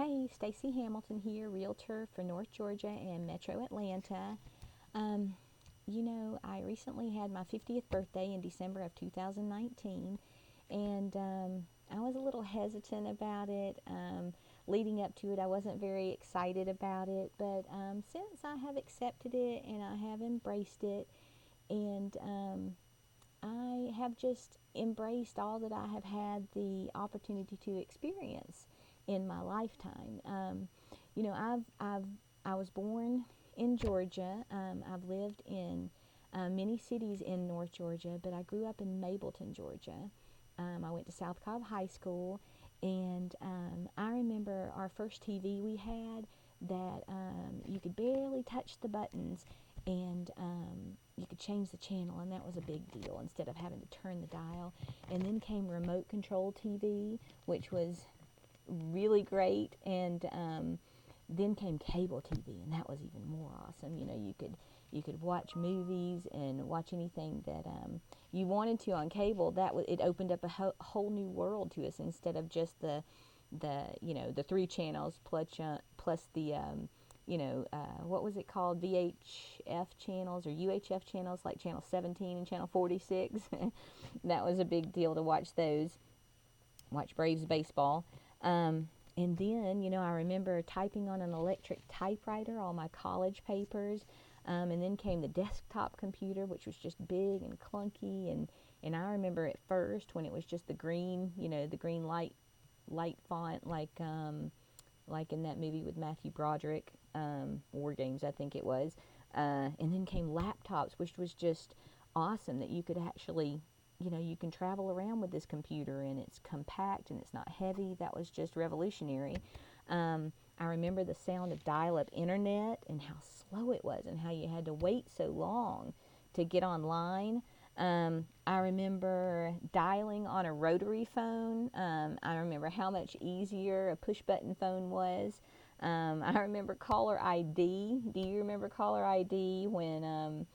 Hey, Staci Hamilton here, Realtor for North Georgia and Metro Atlanta. Um, I recently had my 50th birthday in December of 2019, and I was a little hesitant about it. Leading up to it, I wasn't very excited about it, but since I have accepted it and I have embraced it, and I have just embraced all that I have had the opportunity to experience in my lifetime. You know, I was born in Georgia. I've lived in many cities in North Georgia, but I grew up in Mableton, Georgia. I went to South Cobb High School, and I remember our first TV we had that you could barely touch the buttons, and you could change the channel, and that was a big deal instead of having to turn the dial. And then came remote control TV, which was really great, and then came cable TV, and that was even more awesome. You could watch movies and watch anything that you wanted to on cable. It opened up a whole new world to us instead of just the three channels plus the what was it called, VHF channels or UHF channels, like channel 17 and channel 46. That was a big deal to watch those. Watch Braves baseball. And then, I remember typing on an electric typewriter all my college papers. And then came the desktop computer, which was just big and clunky. And I remember at first when it was just the green, the green light font, like in that movie with Matthew Broderick, War Games, I think it was. And then came laptops, which was just awesome that you could actually, you can travel around with this computer, and it's compact and it's not heavy. That was just revolutionary. I remember the sound of dial-up internet and how slow it was and how you had to wait so long to get online. I remember dialing on a rotary phone. I remember how much easier a push-button phone was. I remember caller ID. Do you remember caller ID when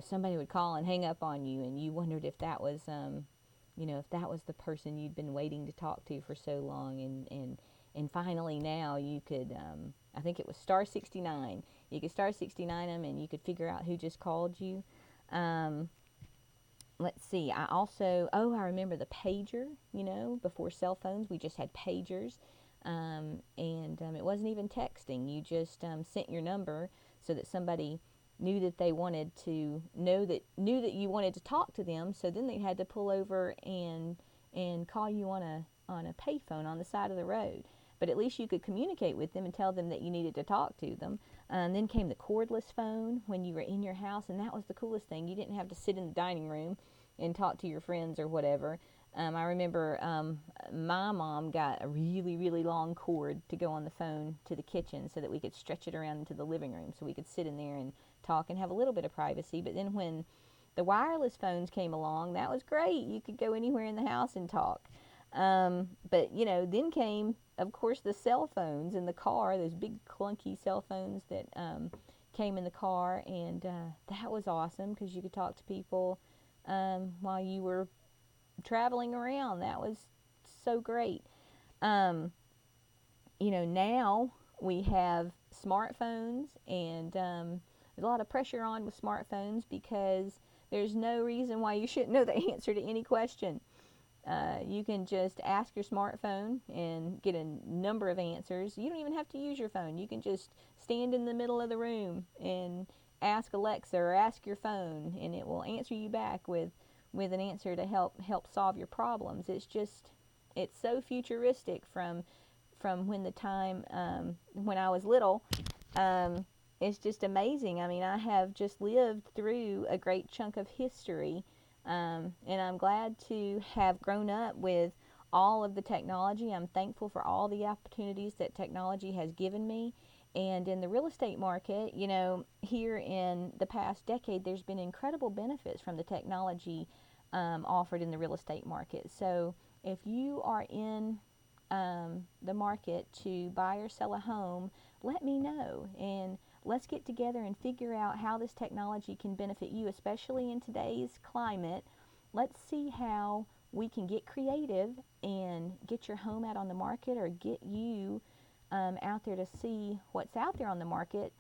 somebody would call and hang up on you, and you wondered if that was the person you'd been waiting to talk to for so long, and finally now you could, I think it was star 69. You could star 69 them, and you could figure out who just called you. Let's see. I remember the pager. Before cell phones, we just had pagers, and it wasn't even texting. You just sent your number so that somebody knew that they wanted to knew that you wanted to talk to them. So then they had to pull over and call you on a payphone on the side of the road. But at least you could communicate with them and tell them that you needed to talk to them. And then came the cordless phone when you were in your house, and that was the coolest thing. You didn't have to sit in the dining room and talk to your friends or whatever. I remember my mom got a really, really long cord to go on the phone to the kitchen so that we could stretch it around into the living room so we could sit in there and talk and have a little bit of privacy. But then when the wireless phones came along, that was great. You could go anywhere in the house and talk. But then came, of course, the cell phones in the car, those big clunky cell phones that came in the car, and that was awesome because you could talk to people while you were traveling around. That was so great. Now we have smartphones, and there's a lot of pressure on with smartphones because there's no reason why you shouldn't know the answer to any question. You can just ask your smartphone and get a number of answers. You don't even have to use your phone. You can just stand in the middle of the room and ask Alexa or ask your phone, and it will answer you back with an answer to help solve your problems. It's so futuristic from when the time when I was little. It's just amazing. I mean, I have just lived through a great chunk of history, and I'm glad to have grown up with all of the technology. I'm thankful for all the opportunities that technology has given me. And in the real estate market, here in the past decade, there's been incredible benefits from the technology offered in the real estate market. So if you are in the market to buy or sell a home, let me know, and let's get together and figure out how this technology can benefit you, especially in today's climate. Let's see how we can get creative and get your home out on the market, or get you out there to see what's out there on the market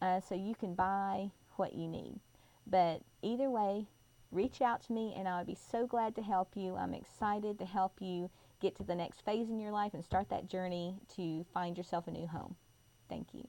so you can buy what you need. But either way, reach out to me and I would be so glad to help you. I'm excited to help you get to the next phase in your life and start that journey to find yourself a new home. Thank you.